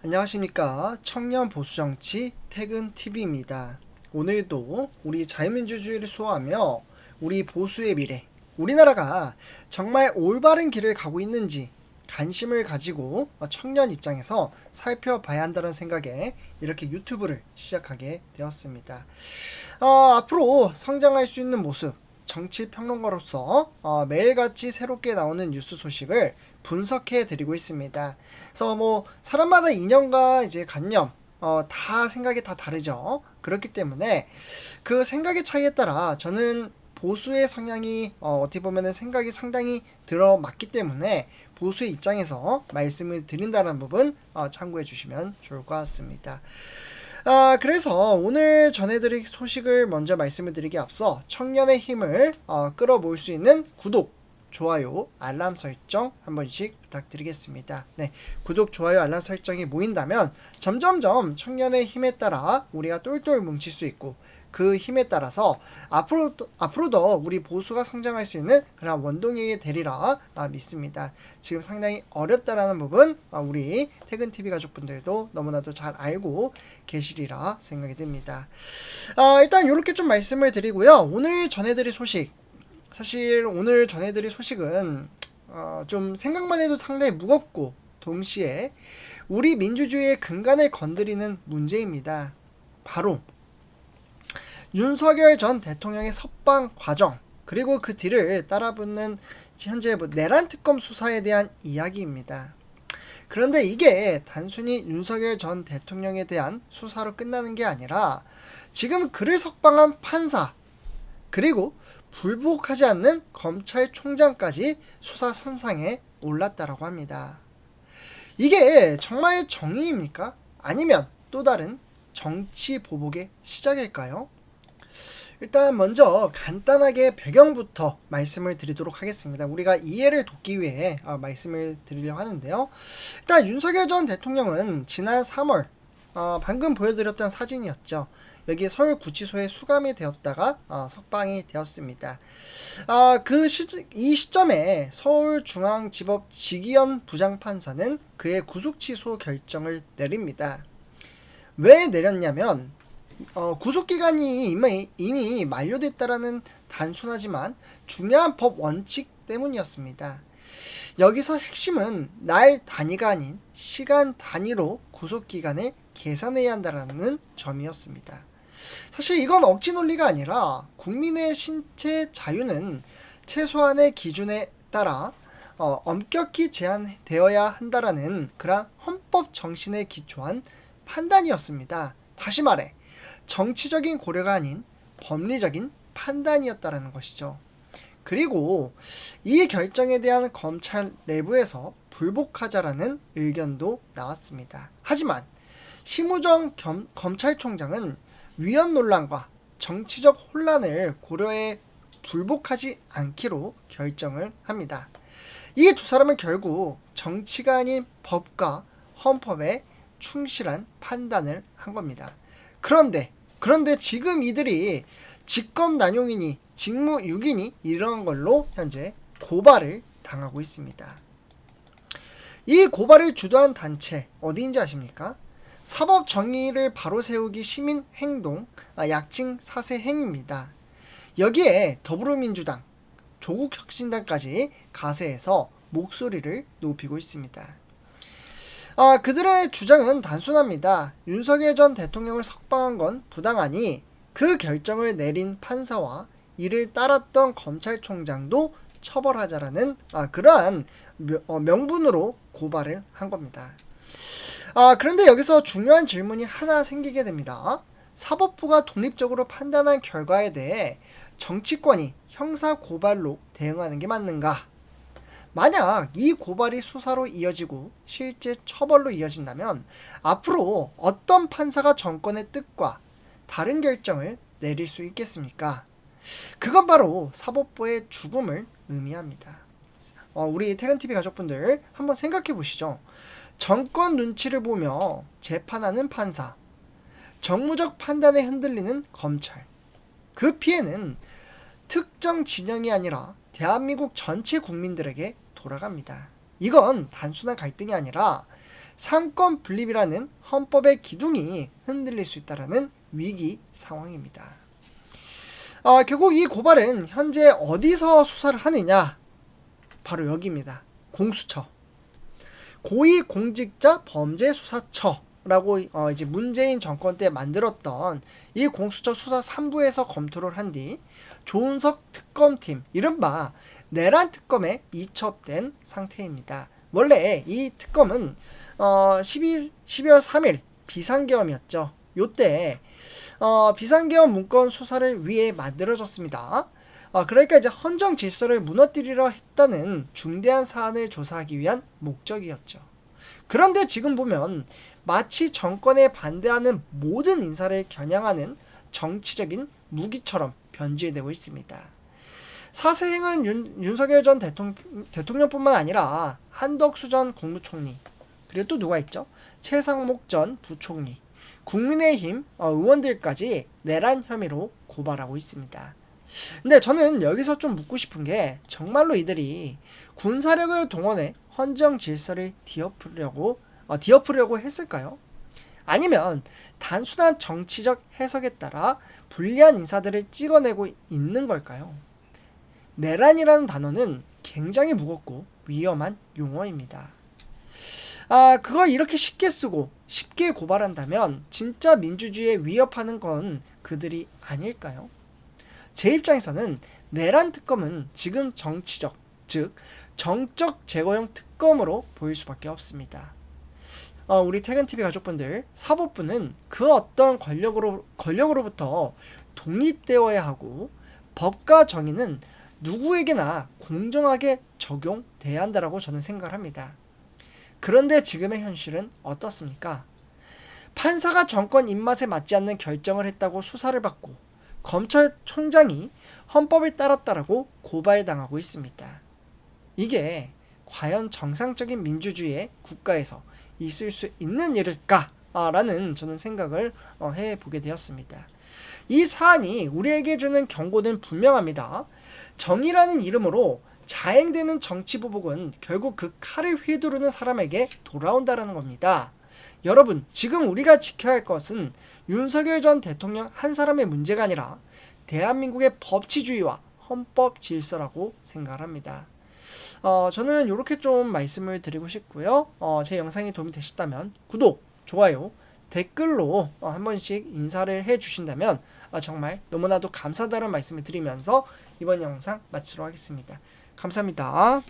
안녕하십니까. 청년 보수정치 퇴근TV입니다. 오늘도 우리 자유민주주의를 수호하며 우리 보수의 미래, 우리나라가 정말 올바른 길을 가고 있는지 관심을 가지고 청년 입장에서 살펴봐야 한다는 생각에 이렇게 유튜브를 시작하게 되었습니다. 앞으로 성장할 수 있는 모습, 정치평론가로서 매일같이 새롭게 나오는 뉴스 소식을 분석해 드리고 있습니다. 그래서 뭐 사람마다 이념과 이제 관념 다 생각이 다 다르죠. 그렇기 때문에 그 생각의 차이에 따라 저는 보수의 성향이 어떻게 보면은 생각이 상당히 들어맞기 때문에 보수의 입장에서 말씀을 드린다는 부분 참고해 주시면 좋을 것 같습니다. 그래서 오늘 전해드릴 소식을 먼저 말씀을 드리기 앞서 청년의 힘을 끌어모을 수 있는 구독, 좋아요, 알람 설정 한 번씩 부탁드리겠습니다. 네, 구독, 좋아요, 알람 설정이 모인다면 점점점 청년의 힘에 따라 우리가 똘똘 뭉칠 수 있고 그 힘에 따라서 앞으로도 우리 보수가 성장할 수 있는 그런 원동력이 되리라 믿습니다. 지금 상당히 어렵다라는 부분 우리 퇴근TV 가족분들도 너무나도 잘 알고 계시리라 생각이 듭니다. 일단 이렇게 좀 말씀을 드리고요. 오늘 전해드릴 소식, 사실 오늘 전해드릴 소식은 좀 생각만 해도 상당히 무겁고 동시에 우리 민주주의의 근간을 건드리는 문제입니다. 바로 윤석열 전 대통령의 석방 과정, 그리고 그 뒤를 따라붙는 현재 내란 특검 수사에 대한 이야기입니다. 그런데 이게 단순히 윤석열 전 대통령에 대한 수사로 끝나는 게 아니라 지금 그를 석방한 판사, 그리고 불복하지 않는 검찰총장까지 수사 선상에 올랐다라고 합니다. 이게 정말 정의입니까? 아니면 또 다른 정치 보복의 시작일까요? 일단 먼저 간단하게 배경부터 말씀을 드리도록 하겠습니다. 우리가 이해를 돕기 위해 말씀을 드리려고 하는데요. 일단 윤석열 전 대통령은 지난 3월 방금 보여드렸던 사진이었죠. 여기 서울구치소에 수감이 되었다가 석방이 되었습니다. 이 시점에 서울중앙지법 지기현 부장판사는 그의 구속취소 결정을 내립니다. 왜 내렸냐면 구속기간이 이미 만료됐다라는 단순하지만 중요한 법 원칙 때문이었습니다. 여기서 핵심은 날 단위가 아닌 시간 단위로 구속기간을 계산해야 한다는 점이었습니다. 사실 이건 억지 논리가 아니라 국민의 신체 자유는 최소한의 기준에 따라 엄격히 제한되어야 한다라는 그런 헌법 정신에 기초한 판단이었습니다. 다시 말해 정치적인 고려가 아닌 법리적인 판단이었다라는 것이죠. 그리고 이 결정에 대한 검찰 내부에서 불복하자라는 의견도 나왔습니다. 하지만 심우정 검찰총장은 위헌 논란과 정치적 혼란을 고려해 불복하지 않기로 결정을 합니다. 이 두 사람은 결국 정치가 아닌 법과 헌법에 충실한 판단을 한 겁니다. 그런데 지금 이들이 직권남용이니 직무유기니 이런 걸로 현재 고발을 당하고 있습니다. 이 고발을 주도한 단체 어디인지 아십니까? 사법정의를 바로 세우기 시민행동, 약칭 사세행입니다. 여기에 더불어민주당, 조국혁신당까지 가세해서 목소리를 높이고 있습니다. 그들의 주장은 단순합니다. 윤석열 전 대통령을 석방한 건 부당하니 그 결정을 내린 판사와 이를 따랐던 검찰총장도 처벌하자라는 그러한 명분으로 고발을 한 겁니다. 그런데 여기서 중요한 질문이 하나 생기게 됩니다. 사법부가 독립적으로 판단한 결과에 대해 정치권이 형사 고발로 대응하는 게 맞는가? 만약 이 고발이 수사로 이어지고 실제 처벌로 이어진다면 앞으로 어떤 판사가 정권의 뜻과 다른 결정을 내릴 수 있겠습니까? 그건 바로 사법부의 죽음을 의미합니다. 우리 퇴근TV 가족분들 한번 생각해 보시죠. 정권 눈치를 보며 재판하는 판사, 정무적 판단에 흔들리는 검찰. 그 피해는 특정 진영이 아니라 대한민국 전체 국민들에게 돌아갑니다. 이건 단순한 갈등이 아니라 삼권 분립이라는 헌법의 기둥이 흔들릴 수 있다는 위기 상황입니다. 결국 이 고발은 현재 어디서 수사를 하느냐? 바로 여기입니다. 공수처. 고위공직자범죄수사처라고 이제 문재인 정권 때 만들었던 이 공수처 수사 3부에서 검토를 한 뒤 조은석 특검팀, 이른바 내란 특검에 이첩된 상태입니다. 원래 이 특검은 12월 3일 비상계엄이었죠. 요때 비상계엄 문건 수사를 위해 만들어졌습니다. 그러니까 이제 헌정 질서를 무너뜨리려 했다는 중대한 사안을 조사하기 위한 목적이었죠. 그런데 지금 보면 마치 정권에 반대하는 모든 인사를 겨냥하는 정치적인 무기처럼 변질되고 있습니다. 사세행은 윤석열 전 대통령뿐만 아니라 한덕수 전 국무총리, 그리고 또 누가 있죠? 최상목 전 부총리, 국민의힘 의원들까지 내란 혐의로 고발하고 있습니다. 근데 저는 여기서 좀 묻고 싶은 게, 정말로 이들이 군사력을 동원해 헌정 질서를 뒤엎으려고 했을까요? 아니면 단순한 정치적 해석에 따라 불리한 인사들을 찍어내고 있는 걸까요? 내란이라는 단어는 굉장히 무겁고 위험한 용어입니다. 그걸 이렇게 쉽게 쓰고 쉽게 고발한다면 진짜 민주주의에 위협하는 건 그들이 아닐까요? 제 입장에서는 내란 특검은 지금 정치적, 즉 정적 제거형 특검으로 보일 수밖에 없습니다. 우리 퇴근TV 가족분들, 사법부는 그 어떤 권력으로부터 독립되어야 하고 법과 정의는 누구에게나 공정하게 적용돼야 한다고 저는 생각을 합니다. 그런데 지금의 현실은 어떻습니까? 판사가 정권 입맛에 맞지 않는 결정을 했다고 수사를 받고 검찰총장이 헌법을 따랐다라고 고발당하고 있습니다. 이게 과연 정상적인 민주주의의 국가에서 있을 수 있는 일일까? 라는 저는 생각을 해보게 되었습니다. 이 사안이 우리에게 주는 경고는 분명합니다. 정의라는 이름으로 자행되는 정치보복은 결국 그 칼을 휘두르는 사람에게 돌아온다는 겁니다. 여러분, 지금 우리가 지켜야 할 것은 윤석열 전 대통령 한 사람의 문제가 아니라 대한민국의 법치주의와 헌법 질서라고 생각을 합니다. 저는 이렇게 좀 말씀을 드리고 싶고요. 제 영상이 도움이 되셨다면 구독, 좋아요, 댓글로 한 번씩 인사를 해주신다면 정말 너무나도 감사하다는 말씀을 드리면서 이번 영상 마치도록 하겠습니다. 감사합니다.